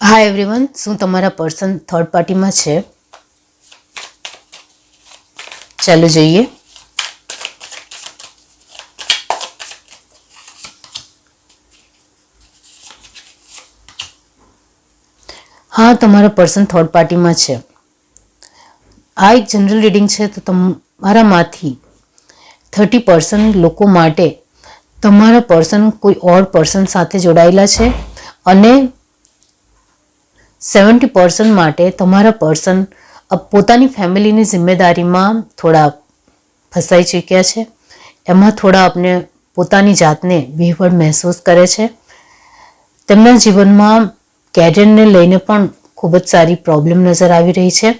Hi everyone, શું તમારા person third પાર્ટીમાં છે? ચાલો જોઈએ. હા, તમારા પર્સન થર્ડ પાર્ટીમાં છે. આ એક જનરલ રીડિંગ છે, તો તમારામાંથી 30% લોકો માટે તમારા પર્સન કોઈ ઓર પર્સન સાથે જોડાયેલા છે અને 70% માટે તમારા પર્સન પોતાની ફેમિલીની જિમ્મેદારીમાં થોડા ફસાઈ ચૂક્યા છે. એમાં થોડા આપણે પોતાની જાતને વિહવળ મહેસૂસ કરે છે. તેમના જીવનમાં કેરિયરને લઈને પણ ખૂબ જ સારી પ્રોબ્લેમ નજર આવી રહી છે.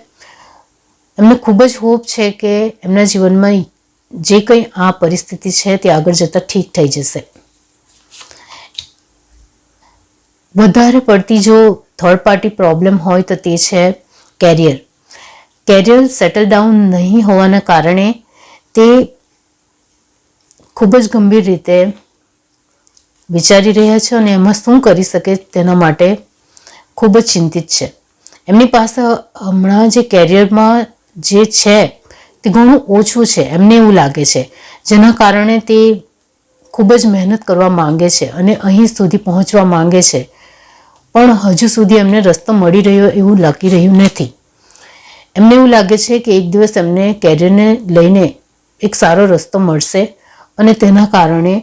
એમને ખૂબ જ હોપ છે કે એમના જીવનમાં જે કંઈ આ પરિસ્થિતિ છે તે આગળ જતાં ઠીક થઈ જશે. વધારે પડતી જો થર્ડ પાર્ટી પ્રોબ્લેમ હોય તો તે છે કેરિયર. કેરિયર સેટલ ડાઉન નહીં હોવાના કારણે તે ખૂબ જ ગંભીર રીતે વિચારી રહ્યા છે અને એમાં શું કરી શકે તેના માટે ખૂબ જ ચિંતિત છે. એમની પાસે હમણાં જે કેરિયરમાં જે છે તે ઘણું ઓછું છે, એમને એવું લાગે છે, જેના કારણે તે ખૂબ જ મહેનત કરવા માંગે છે અને અહીં સુધી પહોંચવા માંગે છે, પણ હજુ સુધી એમને રસ્તો મળી રહ્યો એવું લાગી રહ્યું નથી. એમને એવું લાગે છે કે એક દિવસ એમને કેરિયરને લઈને એક સારો રસ્તો મળશે અને તેના કારણે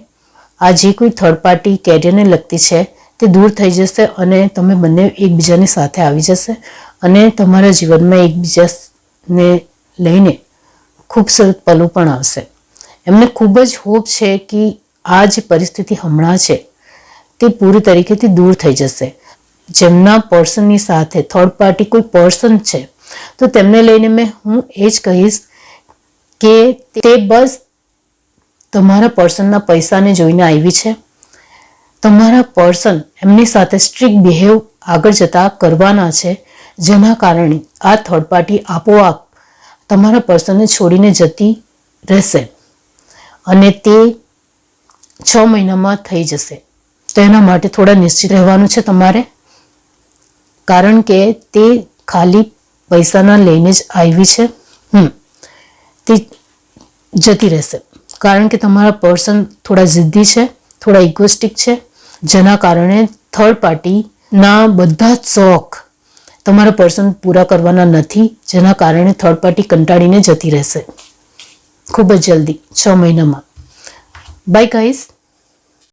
આ જે કોઈ થર્ડ પાર્ટી કેરિયરને લગતી છે તે દૂર થઈ જશે અને તમે બંને એકબીજાની સાથે આવી જશે અને તમારા જીવનમાં એકબીજાને લઈને ખૂબસૂરત પલો પણ આવશે. એમને ખૂબ જ હોપ છે કે આ જે પરિસ્થિતિ હમણાં છે તે પૂરી તરીકેથી દૂર થઈ જશે. જેમના પર્સનની સાથે થર્ડ પાર્ટી કોઈ પર્સન છે તો તેમને લઈને હું એ જ કહીશ કે તે બસ તમારા પર્સનના પૈસાને જોઈને આવી છે. તમારા પર્સન એમની સાથે સ્ટ્રિક્ટ બિહેવ આગળ જતા કરવાના છે, જેના કારણે આ થર્ડ પાર્ટી આપોઆપ તમારા પર્સનને છોડીને જતી રહેશે અને તે 6 મહિનામાં થઈ જશે. તો એના માટે થોડા નિશ્ચિત રહેવાનું છે તમારે, કારણ કે તે ખાલી પૈસાના લઈને જ આવી છે. તે જતી રહેશે કારણ કે તમારા પર્સન થોડા જિદ્દી છે, થોડા ઇગોઇસ્ટિક છે, જેના કારણે થર્ડ પાર્ટીના બધા જ શોખ તમારા પર્સન પૂરા કરવાના નથી, જેના કારણે થર્ડ પાર્ટી કંટાળીને જતી રહેશે ખૂબ જ જલ્દી 6 મહિનામાં. By guys.